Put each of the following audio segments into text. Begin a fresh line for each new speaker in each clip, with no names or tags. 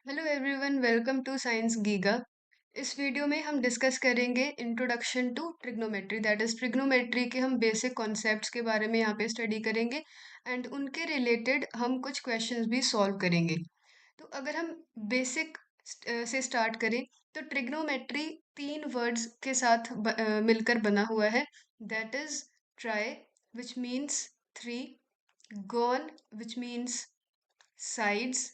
Hello everyone, welcome to Science Giga. इस video में हम डिस्कस करेंगे introduction to trigonometry, that is trigonometry के हम बेसिक कॉन्सेप्ट्स के बारे में यहाँ पे स्टडी करेंगे एंड उनके रिलेटेड हम कुछ क्वेश्चंस भी सॉल्व करेंगे। तो अगर हम बेसिक से स्टार्ट करें तो ट्रिग्नोमेट्री तीन वर्ड्स के साथ मिलकर बना हुआ है। That is try which means three, gone which means sides,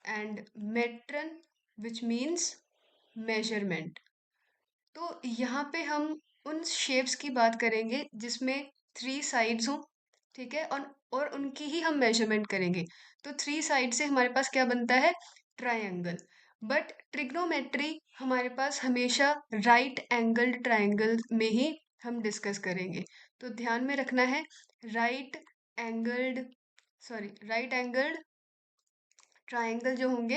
and metron which means measurement। तो यहाँ पे हम उन शेप्स की बात करेंगे जिसमें थ्री साइड्स हों, ठीक है, और उनकी ही हम मेजरमेंट करेंगे। तो थ्री साइड से हमारे पास क्या बनता है? ट्रायंगल। बट ट्रिग्नोमेट्री हमारे पास हमेशा राइट एंगल्ड ट्रायंगल में ही हम डिस्कस करेंगे। तो ध्यान में रखना है, right angled right angled triangle जो होंगे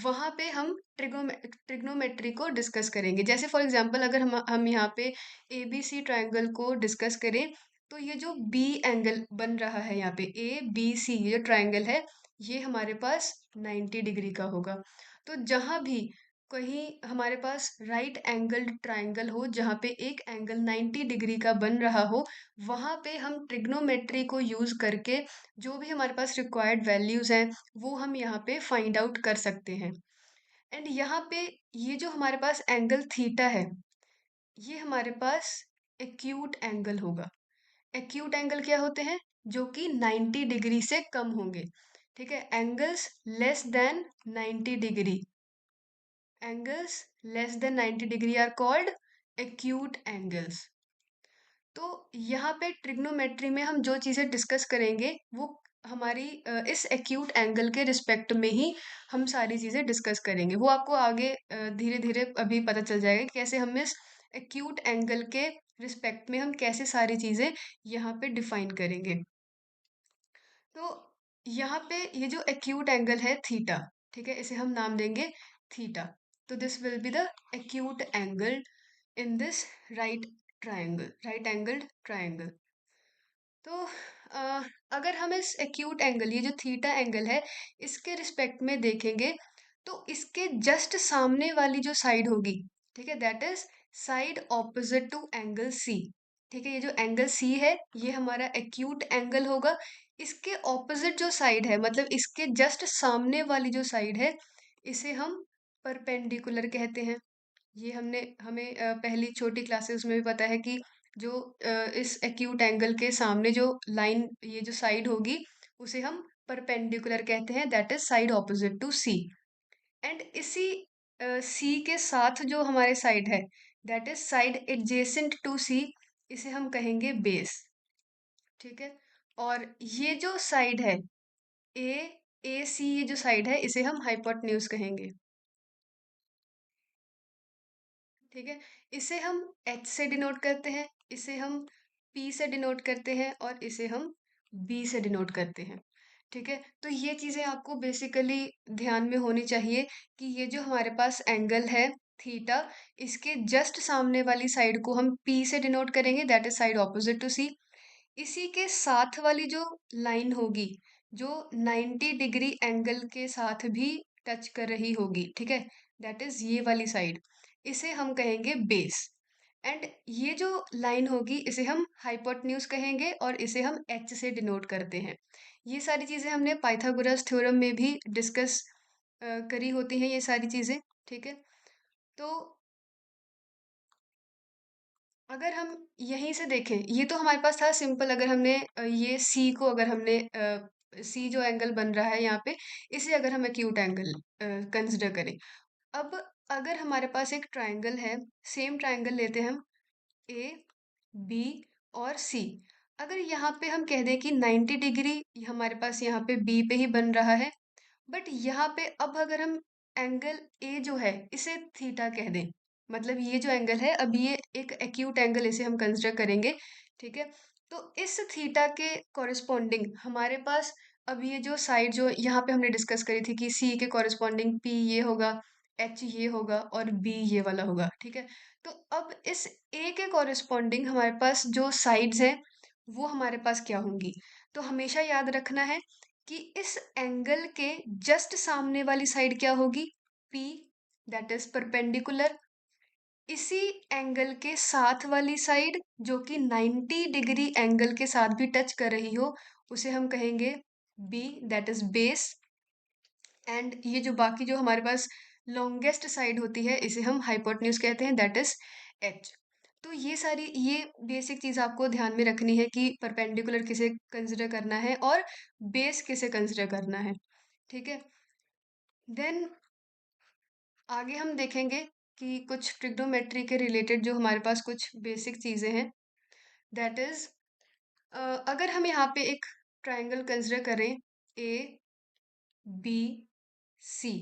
वहां पे हम ट्रिग्नोमेट्री को डिस्कस करेंगे। जैसे फॉर एग्जांपल अगर हम यहाँ पे ए बी सी ट्रायंगल को डिस्कस करें तो ये जो बी एंगल बन रहा है यहाँ पे ए बी सी, ये जो ट्रायंगल है ये हमारे पास 90 डिग्री का होगा। तो जहां भी कहीं हमारे पास राइट एंगल्ड ट्रायंगल हो जहाँ पे एक एंगल 90 डिग्री का बन रहा हो, वहां पे हम ट्रिग्नोमेट्री को यूज करके जो भी हमारे पास रिक्वायर्ड वैल्यूज हैं वो हम यहाँ पे फाइंड आउट कर सकते हैं। एंड यहाँ पे ये जो हमारे पास एंगल थीटा है ये हमारे पास एक्यूट एंगल होगा। एक्यूट एंगल क्या होते हैं? जो कि 90 डिग्री से कम होंगे, ठीक है। Angles less than 90 degree, angles less than 90 degree are called acute angles. तो यहाँ पे ट्रिग्नोमेट्री में हम जो चीज़ें डिस्कस करेंगे वो हमारी इस एक्यूट एंगल के रिस्पेक्ट में ही हम सारी चीज़ें डिस्कस करेंगे। वो आपको आगे धीरे धीरे अभी पता चल जाएगा कि कैसे हम इस एक्यूट एंगल के रिस्पेक्ट में हम कैसे सारी चीज़ें यहाँ पे डिफाइन करेंगे। तो यहाँ पे ये जो एक्यूट एंगल है थीटा, ठीक है, इसे हम नाम देंगे थीटा। तो this will be the acute angle in this right angled triangle. तो अ, अगर हम इस एक्यूट एंगल, ये जो थीटा एंगल है, इसके रिस्पेक्ट में देखेंगे तो इसके जस्ट सामने वाली जो साइड होगी, ठीक है, that is side opposite to angle C. ठीक है, ये जो एंगल सी है ये हमारा एक्यूट एंगल होगा। इसके ऑपोजिट जो साइड है, मतलब इसके जस्ट सामने वाली जो साइड है, इसे हम परपेंडिकुलर कहते हैं। ये हमें पहली छोटी क्लासेस में भी पता है कि जो इस एक्यूट एंगल के सामने जो लाइन, ये जो साइड होगी उसे हम परपेंडिकुलर कहते हैं, that is side opposite to C. And इसी सी के साथ जो हमारे साइड है that is side adjacent to C, इसे हम कहेंगे बेस, ठीक है। और ये जो साइड है ए ए सी, ये जो साइड है इसे हम हाइपोटेन्यूज कहेंगे, ठीक है। इसे हम एच से डिनोट करते हैं, इसे हम पी से डिनोट करते हैं और इसे हम बी से डिनोट करते हैं, ठीक है। तो ये चीज़ें आपको बेसिकली ध्यान में होनी चाहिए कि ये जो हमारे पास एंगल है थीटा, इसके जस्ट सामने वाली साइड को हम पी से डिनोट करेंगे, that is side opposite to C. इसी के साथ वाली जो लाइन होगी जो 90 डिग्री एंगल के साथ भी टच कर रही होगी, ठीक है, दैट इज ये वाली साइड, इसे हम कहेंगे बेस। एंड ये जो लाइन होगी इसे हम हाइपोटेन्यूज कहेंगे और इसे हम एच से डिनोट करते हैं। ये सारी चीजें हमने पाइथागोरस थ्योरम में भी डिस्कस करी होती हैं ये सारी चीजें, ठीक है। तो अगर हम यहीं से देखें, ये तो हमारे पास था सिंपल। अगर हमने ये सी को, अगर हमने सी जो एंगल बन रहा है यहाँ पे, इसे अगर हम एक्यूट एंगल कंसिडर करें। अब अगर हमारे पास एक ट्रायंगल है, सेम ट्रायंगल लेते हैं हम, ए बी और सी। अगर यहाँ पे हम कह दें कि 90 डिग्री हमारे पास यहाँ पे बी पे ही बन रहा है, बट यहाँ पे अब अगर हम एंगल ए जो है इसे थीटा कह दें, मतलब ये जो एंगल है अब ये एक एक्यूट एंगल इसे हम कंसिडर करेंगे, ठीक है। तो इस थीटा के कॉरेस्पॉन्डिंग हमारे पास अब ये जो साइड जो यहाँ पे हमने डिस्कस करी थी कि सी के कॉरेस्पॉन्डिंग पी ये होगा, एच ये होगा और बी ये वाला होगा, ठीक है। तो अब इस ए के कॉरेस्पॉन्डिंग हमारे पास जो साइड्स हैं वो हमारे पास क्या होंगी? तो हमेशा याद रखना है कि इस एंगल के जस्ट सामने वाली साइड क्या होगी? P दैट इज परपेंडिकुलर, इसी एंगल के साथ वाली साइड जो कि 90 डिग्री एंगल के साथ भी टच कर रही हो उसे हम कहेंगे B that is base. And ये जो बाकी जो हमारे पास लॉन्गेस्ट साइड होती है इसे हम हाइपोटेन्यूज कहते हैं दैट इज H। तो ये बेसिक चीज आपको ध्यान में रखनी है कि परपेंडिकुलर किसे कंसिडर करना है और बेस किसे कंसिडर करना है। ठीक है, देन आगे हम देखेंगे कि कुछ ट्रिग्नोमेट्री के रिलेटेड जो हमारे पास कुछ बेसिक चीजें हैं दैट इज अगर हम यहाँ पे एक ट्राइंगल कंसिडर करें ए बी सी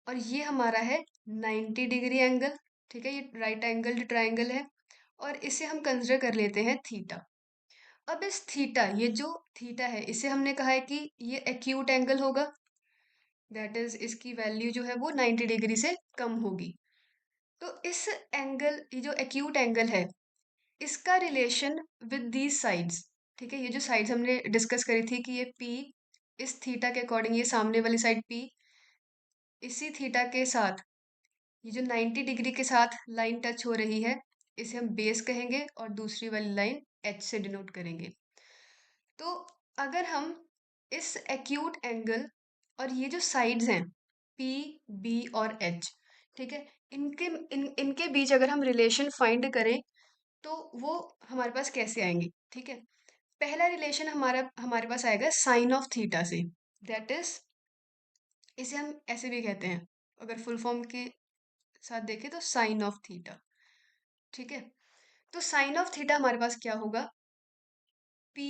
और ये हमारा है 90 डिग्री एंगल। ठीक है, ये राइट एंगल्ड ट्राइंगल है और इसे हम कंसिडर कर लेते हैं थीटा। अब इस थीटा, ये जो थीटा है इसे हमने कहा है कि ये एक्यूट एंगल होगा, दैट इज इसकी वैल्यू जो है वो 90 डिग्री से कम होगी। तो इस एंगल, ये जो एक्यूट एंगल है इसका रिलेशन विद दीज साइड्स, ठीक है, ये जो साइड्स हमने डिस्कस करी थी कि ये P इस थीटा के अकॉर्डिंग, ये सामने वाली साइड P इसी थीटा के साथ, ये जो 90 डिग्री के साथ लाइन टच हो रही है इसे हम बेस कहेंगे और दूसरी वाली लाइन H से डिनोट करेंगे। तो अगर हम इस एक्यूट एंगल और ये जो साइड्स हैं P B और H, ठीक है, इनके बीच अगर हम रिलेशन फाइंड करें तो वो हमारे पास कैसे आएंगे। ठीक है, पहला रिलेशन हमारा हमारे पास आएगा साइन ऑफ थीटा से, दैट इज इसे हम ऐसे भी कहते हैं, अगर फुल फॉर्म के साथ देखें तो साइन ऑफ थीटा। ठीक है, तो साइन ऑफ थीटा हमारे पास क्या होगा, P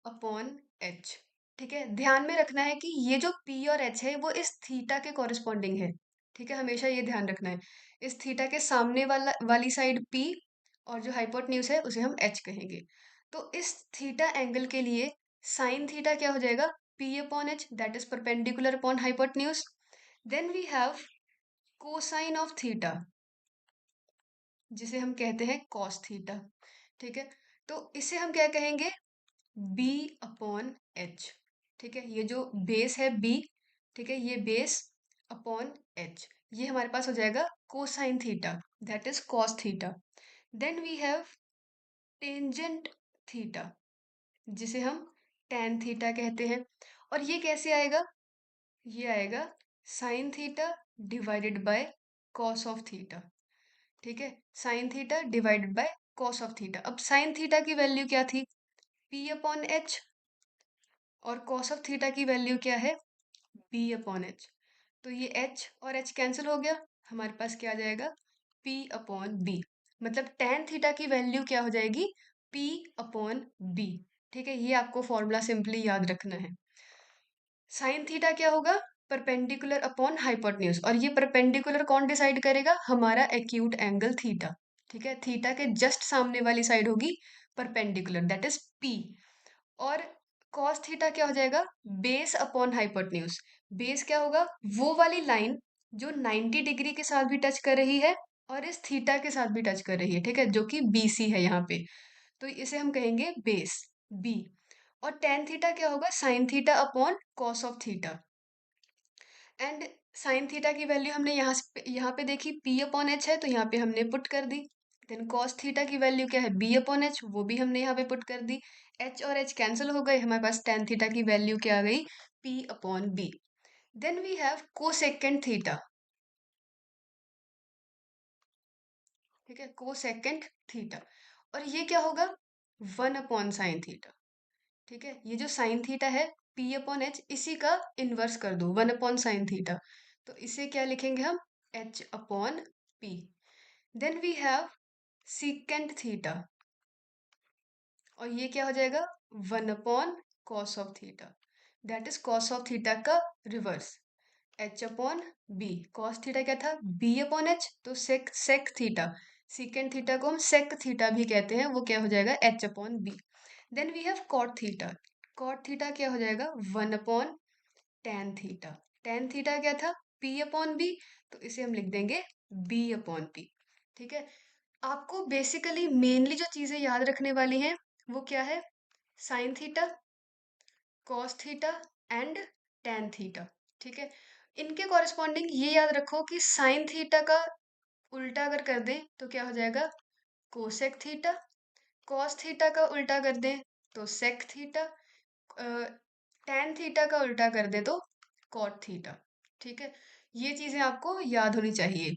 अपॉन H। ठीक है, ध्यान में रखना है कि ये जो P और H है वो इस थीटा के कॉरेस्पॉन्डिंग है। ठीक है, हमेशा ये ध्यान रखना है, इस थीटा के सामने वाली साइड P और जो हाइपोटेन्यूज है उसे हम H कहेंगे। तो इस थीटा एंगल के लिए साइन थीटा क्या हो जाएगा, P upon H that is perpendicular upon hypotenuse. Then we have cosine of theta जिसे हम कहते हैं कॉस थीटा। ठीक है, तो इसे हम क्या कहेंगे, B अपॉन H। ठीक है, ये जो बेस है B, ठीक है, ये बेस अपॉन H, ये हमारे पास हो जाएगा cosine theta that is cos theta. Then we have tangent theta जिसे हम tan थीटा कहते हैं, और ये कैसे आएगा, ये आएगा sine theta divided by cos of theta. ठीक है, sine theta divided by cos of theta. अब साइन थीटा की वैल्यू क्या थी, P अपॉन H, और कॉस ऑफ थीटा की वैल्यू क्या है, B अपॉन H। तो ये H और H कैंसिल हो गया, हमारे पास क्या आ जाएगा, P अपॉन B। मतलब tan थीटा की वैल्यू क्या हो जाएगी, P अपॉन B। ठीक है, ये आपको फॉर्मूला सिंपली याद रखना है। साइन थीटा क्या होगा, परपेंडिकुलर अपॉन हाइपोटेन्यूज, और ये परपेंडिकुलर कौन डिसाइड करेगा, हमारा एक्यूट एंगल थीटा। ठीक है, थीटा के जस्ट सामने वाली साइड होगी परपेंडिकुलर दैट इज P। और cos थीटा क्या हो जाएगा, बेस अपॉन हाइपोटेन्यूज। बेस क्या होगा, वो वाली लाइन जो 90 डिग्री के साथ भी टच कर रही है और इस थीटा के साथ भी टच कर रही है, ठीक है, जो कि BC है यहाँ पे, तो इसे हम कहेंगे बेस B। और tan थीटा क्या होगा, sign theta upon cos of theta. And sine theta की वैल्यू हमने यहाँ पे देखी P अपॉन H है तो यहाँ पे हमने पुट कर दी। देन cos थीटा की वैल्यू क्या है, B अपॉन H, वो भी हमने यहाँ पे पुट कर दी। H और H कैंसिल हो गए, हमारे पास tan थीटा की वैल्यू क्या आ गई, P upon B। Then we have cosecant theta. ठीक है, कोसेकेंड थीटा, और ये क्या होगा, 1 अपॉन साइन थीटा। ठीक है, ये जो साइन थीटा है P अपॉन H, इसी का इनवर्स कर दो 1 अपॉन साइन थीटा, तो इसे क्या लिखेंगे हम, H upon P। Then we have secant theta, और ये क्या हो जाएगा, 1 upon cos of theta that is cos of theta का reverse, H upon B। Cos theta क्या था, B अपॉन H, तो सेक थीटा, सीकेंट थीटा को हम सेक थीटा भी कहते हैं, वो क्या हो जाएगा, H upon B। Then we have cot theta. Cot theta क्या हो जाएगा, 1 upon tan theta. tan theta क्या था, P अपॉन B, तो इसे हम लिख देंगे B अपॉन P। ठीक है, आपको बेसिकली मेनली जो चीजें याद रखने वाली हैं वो क्या है, sine theta, cos theta and tan theta. ठीक है, इनके कॉरेस्पॉन्डिंग ये याद रखो कि साइन थीटा का उल्टा अगर कर दें तो क्या हो जाएगा, कोसेक थीटा। कॉस थीटा का उल्टा कर दें तो सेक थीटा। टैन थीटा का उल्टा कर दें तो कॉट थीटा। ठीक है, ये चीजें आपको याद होनी चाहिए।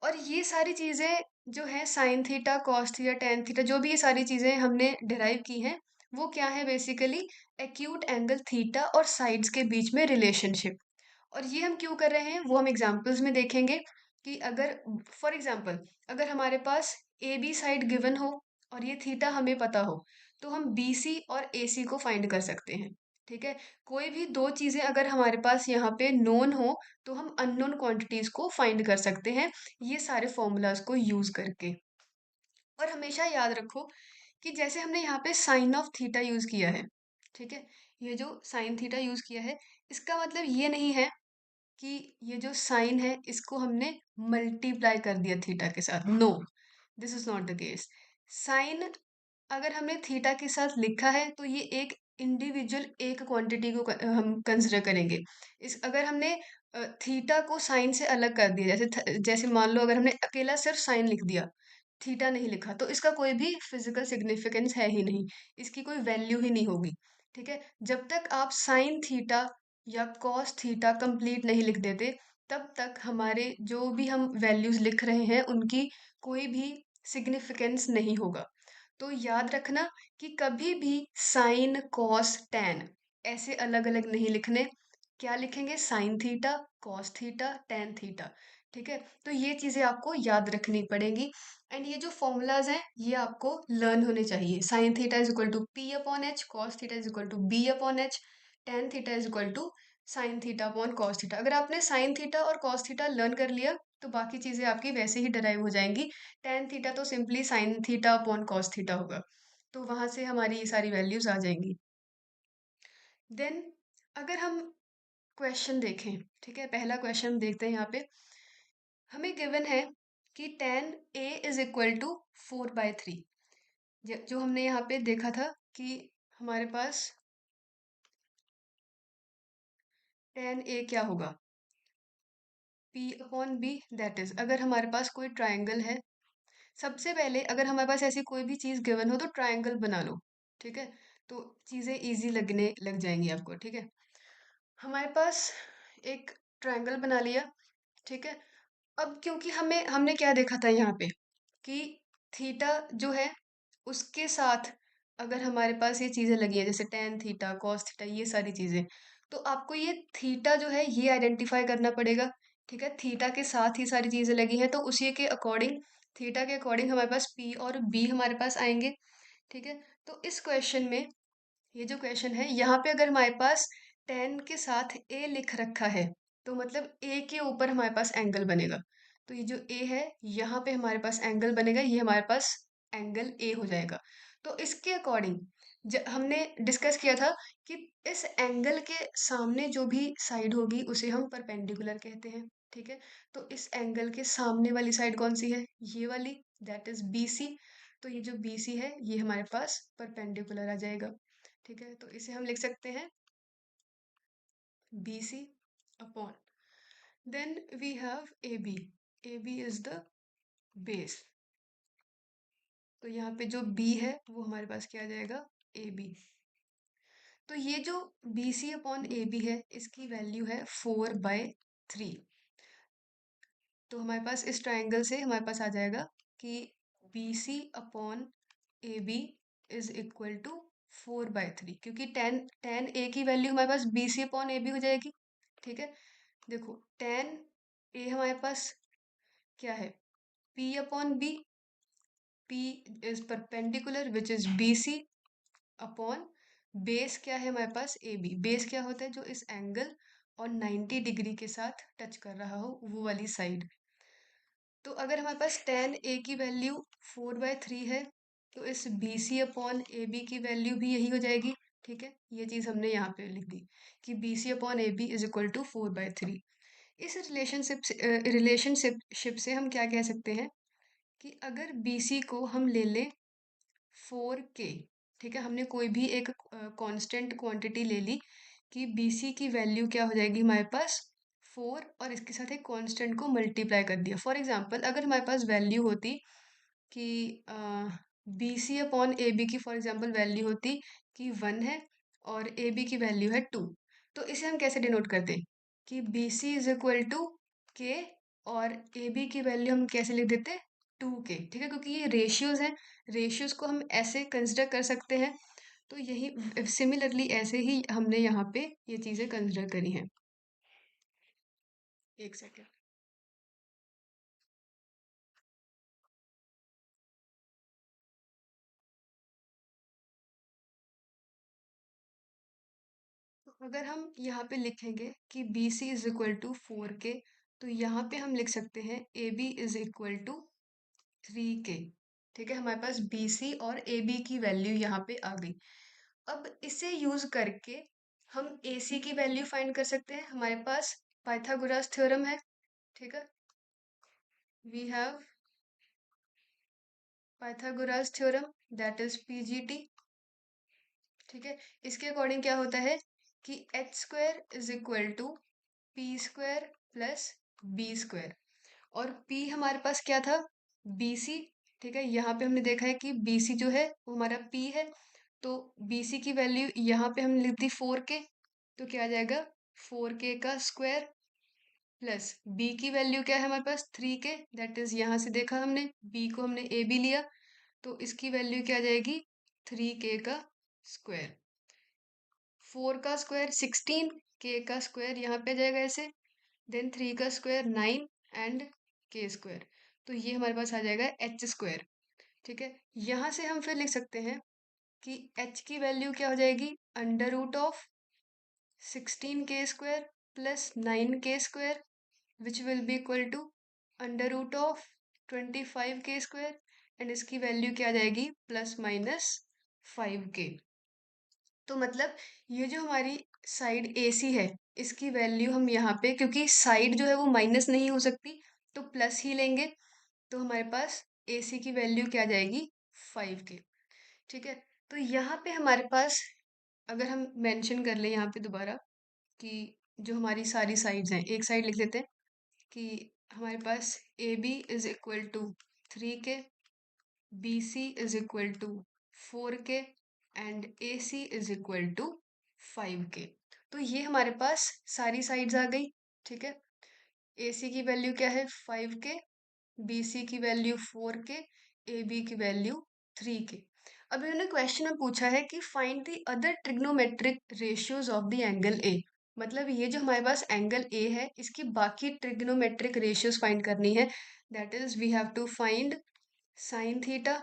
और ये सारी चीजें जो है sine theta, cos theta, tan theta, जो भी ये सारी चीजें हमने डिराइव की हैं, वो क्या है बेसिकली, एक्यूट एंगल थीटा और साइड्स के बीच में रिलेशनशिप। और ये हम क्यों कर रहे हैं वो हम एग्जांपल्स में देखेंगे कि अगर फॉर एग्जांपल अगर हमारे पास ए बी साइड गिवन हो और ये थीटा हमें पता हो, तो हम बी सी और ए सी को फाइंड कर सकते हैं। ठीक है, कोई भी दो चीजें अगर हमारे पास यहाँ पे नोन हो तो हम अननोन क्वांटिटीज को फाइंड कर सकते हैं ये सारे फॉर्मूलाज को यूज करके। और हमेशा याद रखो कि जैसे हमने यहाँ पे साइन ऑफ थीटा यूज किया है, ठीक है, ये जो साइन थीटा यूज किया है, इसका मतलब ये नहीं है कि ये जो साइन है इसको हमने मल्टीप्लाई कर दिया थीटा के साथ। No, this is not the case. Sine अगर हमने थीटा के साथ लिखा है तो ये एक इंडिविजुअल एक क्वांटिटी को हम कंसिडर करेंगे। इस अगर हमने थीटा को साइन से अलग कर दिया, जैसे जैसे मान लो अगर हमने अकेला सिर्फ साइन लिख दिया, थीटा नहीं लिखा, तो इसका कोई भी फिजिकल सिग्निफिकेंस है ही नहीं, इसकी कोई वैल्यू ही नहीं होगी। ठीक है, जब तक आप साइन थीटा या कॉस थीटा कंप्लीट नहीं लिख देते, तब तक हमारे जो भी हम वैल्यूज लिख रहे हैं उनकी कोई भी सिग्निफिकेंस नहीं होगा। तो याद रखना कि कभी भी साइन कॉस टैन ऐसे अलग अलग नहीं लिखने। क्या लिखेंगे, sign theta, cos theta, tan theta. ठीक है, तो ये चीजें आपको याद रखनी पड़ेगी। एंड ये जो फॉर्मूलाज हैं ये आपको लर्न होने चाहिए। Sine theta is equal to P upon H, cos theta is equal to B upon H, tan theta is equal to sine theta upon cos theta. अगर आपने साइन थीटा और कॉस थीटा लर्न कर लिया तो बाकी चीजें आपकी वैसे ही डराइव हो जाएंगी। टैन थीटा तो simply sign theta upon cos theta होगा, तो वहां से हमारी ये सारी वैल्यूज आ जाएंगी। देन अगर हम क्वेश्चन देखें, ठीक है, पहला क्वेश्चन देखते हैं यहाँ पे। हमें गिवन है कि tan a is equal to 4/3। जो हमने यहाँ पे देखा था कि हमारे पास tan a क्या होगा, p upon b। That is अगर हमारे पास कोई ट्राइंगल है, सबसे पहले अगर हमारे पास ऐसी कोई भी चीज गिवन हो तो ट्राइंगल बना लो। ठीक है, तो चीजें इजी लगने लग जाएंगी आपको। ठीक है, हमारे पास एक ट्रायंगल बना लिया। ठीक है, अब क्योंकि हमें हमने क्या देखा था यहाँ पे कि थीटा जो है उसके साथ अगर हमारे पास ये चीजें लगी हैं जैसे टेन थीटा, कॉस थीटा, ये सारी चीजें, तो आपको ये थीटा जो है ये आइडेंटिफाई करना पड़ेगा। ठीक है, थीटा के साथ ही सारी चीजें लगी हैं तो उसी के अकॉर्डिंग, थीटा के अकॉर्डिंग हमारे पास पी और बी हमारे पास आएंगे। ठीक है, तो इस क्वेश्चन में, ये जो क्वेश्चन है यहाँ पे अगर हमारे पास टेन के साथ ए लिख रखा है तो मतलब ए के ऊपर हमारे पास एंगल बनेगा। तो ये जो ए है यहाँ पे हमारे पास एंगल बनेगा, ये हमारे पास एंगल ए हो जाएगा। तो इसके अकॉर्डिंग हमने डिस्कस किया था कि इस एंगल के सामने जो भी साइड होगी उसे हम परपेंडिकुलर कहते हैं। ठीक है, तो इस एंगल के सामने वाली साइड कौन सी है, ये वाली, दैट इज बी सी। तो ये जो बी सी है ये हमारे पास परपेंडिकुलर आ जाएगा। ठीक है, तो इसे हम लिख सकते हैं B C upon, then we have A B. A B is the base, तो यहाँ पे जो बी है वो हमारे पास क्या आ जाएगा, ए बी। तो ये जो B C upon A B है इसकी वैल्यू है 4/3। तो हमारे पास इस ट्राइंगल से हमारे पास आ जाएगा कि B C upon A B is equal to 4/3, क्योंकि टेन टेन ए की वैल्यू हमारे पास B C upon A B हो जाएगी। ठीक है, देखो टेन ए हमारे पास क्या है, P upon B. P is perpendicular which is B C upon base क्या है हमारे पास, ए बी। बेस क्या होता है, जो इस एंगल और 90 डिग्री के साथ टच कर रहा हो वो वाली साइड। तो अगर हमारे पास टेन ए की वैल्यू 4/3 है तो इस B C upon A B की वैल्यू भी यही हो जाएगी। ठीक है, ये चीज़ हमने यहाँ पे लिख दी कि B C upon A B is equal to 4/3। इस रिलेशनशिप से हम क्या कह सकते हैं कि अगर बी सी को हम ले लें 4K, ठीक है, हमने कोई भी एक कांस्टेंट क्वांटिटी ले ली कि बी सी की वैल्यू क्या हो जाएगी हमारे पास 4 और इसके साथ एक कांस्टेंट को मल्टीप्लाई कर दिया। फॉर एग्जांपल अगर हमारे पास वैल्यू होती कि B C upon A B की फॉर एग्जांपल वैल्यू होती कि 1 है और ए बी की वैल्यू है 2, तो इसे हम कैसे डिनोट करते कि B C is equal to K और ए बी की वैल्यू हम कैसे लिख देते 2 के, ठीक है, क्योंकि ये रेशियोज हैं, रेशियोज को हम ऐसे कंसिडर कर सकते हैं। तो यही सिमिलरली ऐसे ही हमने यहाँ पे ये चीज़ें कंसिडर करी हैं। एक सेकेंड। तो अगर हम यहाँ पे लिखेंगे कि B C is equal to 4 K, तो यहाँ पे हम लिख सकते हैं A B is equal to 3 K. ठीक है, हमारे पास बी सी और ए बी की वैल्यू यहाँ पे आ गई। अब इसे यूज करके हम ए सी की वैल्यू फाइंड कर सकते हैं। हमारे पास पाइथागोरस थ्योरम है, ठीक है, we have Pythagoras theorem that is PGT. ठीक है, इसके अकॉर्डिंग क्या होता है कि H square is equal to P square plus B square, और p हमारे पास क्या था बी सी। ठीक है, यहाँ पे हमने देखा है कि बी सी जो है वो हमारा p है, तो बी सी की वैल्यू यहाँ पे हमने लिख दी 4 के, तो क्या आ जाएगा 4 के का स्क्वायर प्लस b की वैल्यू क्या है हमारे पास 3 के, दैट इज यहाँ से देखा हमने b को हमने a b लिया, तो इसकी वैल्यू क्या आ जाएगी 3 के का स्क्वायर। 4 का स्क्वायर 16, के का स्क्वायर यहाँ पे आ जाएगा ऐसे, देन 3 का स्क्वायर 9 एंड के स्क्वायर, तो ये हमारे पास आ जाएगा एच स्क्वायर। ठीक है, यहाँ से हम फिर लिख सकते हैं कि एच की वैल्यू क्या हो जाएगी अंडर रूट ऑफ 16 के square plus 9 K square which will be equal to under root of 25 K square, and इसकी वैल्यू क्या आ जाएगी प्लस माइनस 5 के। तो मतलब ये जो हमारी साइड ए सी है इसकी वैल्यू हम यहाँ पे, क्योंकि साइड जो है वो माइनस नहीं हो सकती तो प्लस ही लेंगे, तो हमारे पास ए सी की वैल्यू क्या आ जाएगी 5 के। ठीक है, तो यहाँ पे हमारे पास अगर हम मेंशन कर ले यहाँ पे दोबारा कि जो हमारी सारी साइड्स हैं, एक साइड लिख लेते हैं कि हमारे पास A B is equal to 3 K, B C is equal to 4 K and A C is equal to 5 K. तो ये हमारे पास सारी साइड्स आ गई। ठीक है, ए सी की वैल्यू क्या है 5 के, बी सी की वैल्यू 4 के, ए बी की वैल्यू 3 के। अब इन्होंने क्वेश्चन में पूछा है कि find the other trigonometric ratios of the angle A, मतलब ये जो हमारे पास एंगल ए है इसकी बाकी ट्रिग्नोमेट्रिक रेशियोज फाइंड करनी है। That is we have to find sine theta,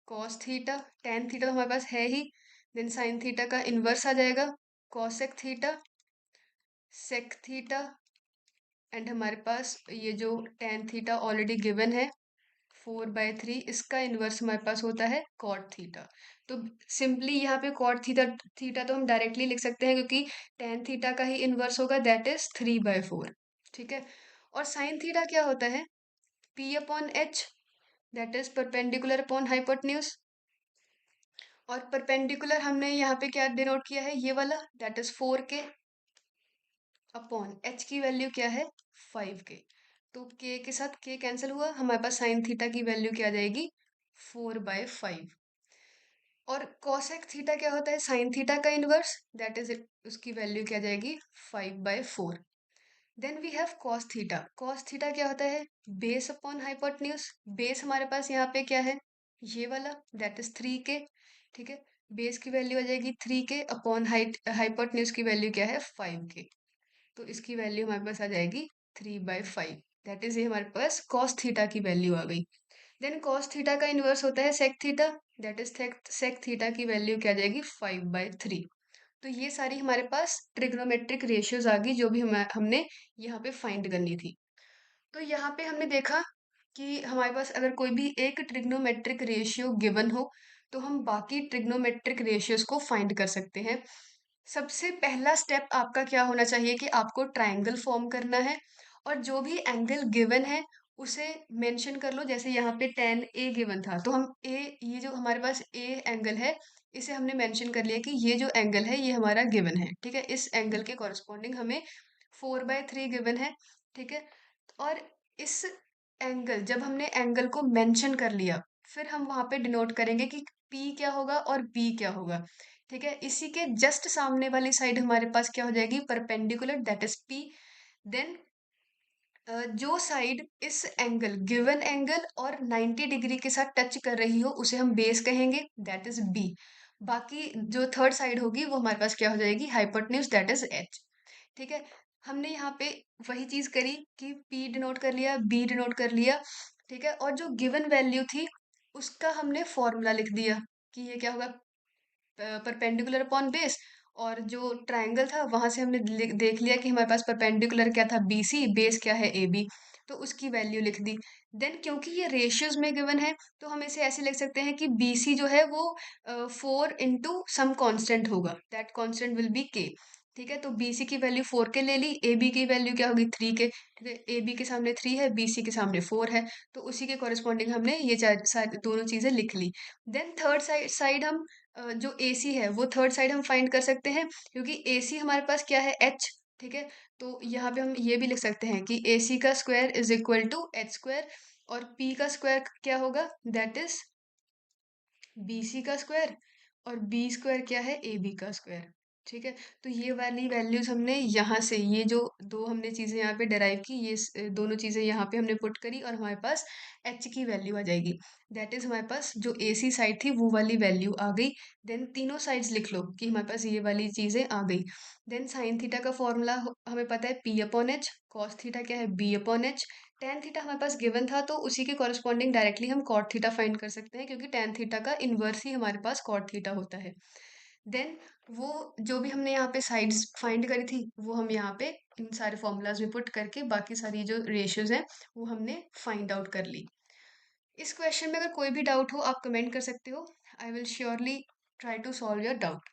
cos theta, tan theta तो हमारे पास है ही, देन साइन थीटा का इन्वर्स आ जाएगा cosec theta, sec theta, and हमारे पास ये जो टेन थीटा ऑलरेडी गिवन है 4/3, इसका इन्वर्स हमारे पास होता है कॉट थीटा। तो सिंपली यहाँ पे कॉट थीटा थीटा तो हम डायरेक्टली लिख सकते हैं क्योंकि टेन थीटा का ही इन्वर्स होगा दैट इज 3/4। ठीक है, और साइन थीटा क्या होता है p upon H, that is perpendicular upon hypotenuse, और परपेंडिकुलर हमने यहाँ पे क्या डिनोट किया है ये वाला दैट इज 4 के अपॉन एच की वैल्यू क्या है 5 के, तो के के साथ के कैंसिल हुआ, हमारे पास साइन थीटा की वैल्यू क्या आ जाएगी 4/5। और कॉसेक थीटा क्या होता है साइन थीटा का इनवर्स, दैट इज उसकी वैल्यू क्या आ जाएगी 5/4। Then we have cos theta, cos theta क्या होता है बेस अपॉन हाइपोटेन्यूज, बेस हमारे पास यहाँ पे क्या है ये वाला दैट इज 3 के। ठीक है, बेस की वैल्यू आ जाएगी 3 के अपॉन हाइट हाइपोटेन्यूज की वैल्यू क्या है 5 के, तो इसकी वैल्यू हमारे पास आ जाएगी 3/5, दैट इज ये हमारे पास कॉस थीटा की वैल्यू आ गई। देन कॉस थीटा का इन्वर्स होता है sec theta, that is sec theta की वैल्यू क्या आ जाएगी 5/3। तो ये सारी हमारे पास ट्रिग्नोमेट्रिक रेशियोज आ गई जो भी हमने यहाँ पे फाइंड करनी थी। तो यहाँ पे हमने देखा कि हमारे पास अगर कोई भी एक ट्रिग्नोमेट्रिक रेशियो गिवन हो तो हम बाकी ट्रिग्नोमेट्रिक रेशियोज को फाइंड कर सकते हैं। सबसे पहला स्टेप आपका क्या होना चाहिए कि आपको ट्रायंगल फॉर्म करना है, और जो भी एंगल गिवन है उसे मेंशन कर लो। जैसे यहाँ पे tan ए गिवन था तो हम ए, ये जो हमारे पास ए एंगल है इसे हमने मेंशन कर लिया कि ये जो एंगल है ये हमारा गिवन है। ठीक है, इस एंगल के कॉरस्पॉन्डिंग हमें 4/3 गिवन है, ठीक है? और इस एंगल, जब हमने एंगल को मेंशन कर लिया, फिर हम वहाँ पे डिनोट करेंगे कि P क्या होगा और B क्या होगा, ठीक है? इसी के जस्ट सामने वाली साइड हमारे पास क्या हो जाएगी? Perpendicular, that is P। Then जो साइड इस एंगल, गिवन एंगल और 90 डिग्री के साथ टच कर रही हो, उसे हम बेस कहेंगे, दैट इज़ B। बाकी जो थर्ड साइड होगी वो हमारे पास क्या हो जाएगी? Hypotenuse, that is H। ठीक है? हमने यहाँ पे वही चीज़ करी कि P डिनोट कर लिया, B डिनोट कर लिया, ठीक है? और जो गिवन वैल्यू थी, उसका हमने फॉर्मूला लिख दिया कि ये क्या होगा? Perpendicular upon base. और जो ट्रायंगल था वहां से हमने देख लिया कि हमारे पास परपेंडिकुलर क्या था? BC, बेस क्या है? AB। तो उसकी वैल्यू लिख दी। देन क्योंकि ये रेशियोज में गिवन है, तो हम इसे ऐसे लिख सकते हैं कि BC जो है वो 4 इंटू सम कॉन्स्टेंट होगा, that constant will be K। ठीक है? तो BC की वैल्यू 4 के ले ली, AB की वैल्यू क्या होगी? 3 के। ठीक है? AB के सामने 3 है, BC के सामने 4 है, तो उसी के कॉरेस्पॉन्डिंग हमने ये दोनों चीजें लिख ली। देन थर्ड साइड साइड हम जो AC है वो थर्ड साइड हम फाइंड कर सकते हैं, क्योंकि AC हमारे पास क्या है? H। ठीक है? तो यहाँ पे हम ये भी लिख सकते हैं कि AC का square is equal to H square, और P का स्क्वायर क्या होगा? दैट इज BC का स्क्वायर, और B स्क्वायर क्या है? AB का स्क्वायर। ठीक है? तो ये वाली वैल्यूज हमने यहाँ से, ये जो दो हमने चीजें यहाँ पे डिराइव की, ये दोनों चीजें यहाँ पे हमने पुट करी, और हमारे पास H की वैल्यू आ जाएगी। दैट इज हमारे पास जो AC साइड थी वो वाली वैल्यू आ गई। देन तीनों साइड्स लिख लो कि हमारे पास ये वाली चीजें आ गई। देन साइन थीटा का फॉर्मूला हमें पता है P upon H, cos theta क्या है? B upon H. Tan theta हमारे पास गिवन था, तो उसी के कॉरेस्पॉन्डिंग डायरेक्टली हम कॉट थीटा फाइंड कर सकते हैं, क्योंकि टेन थीटा का इन्वर्स ही हमारे पास कॉट थीटा होता है। देन वो जो भी हमने यहाँ पे साइड्स फाइंड करी थी, वो हम यहाँ पे इन सारे फॉर्मूलाज में पुट करके बाकी सारी जो रेशियोज हैं वो हमने फाइंड आउट कर ली। इस क्वेश्चन में अगर कोई भी डाउट हो, आप कमेंट कर सकते हो। I will surely try to solve your doubt.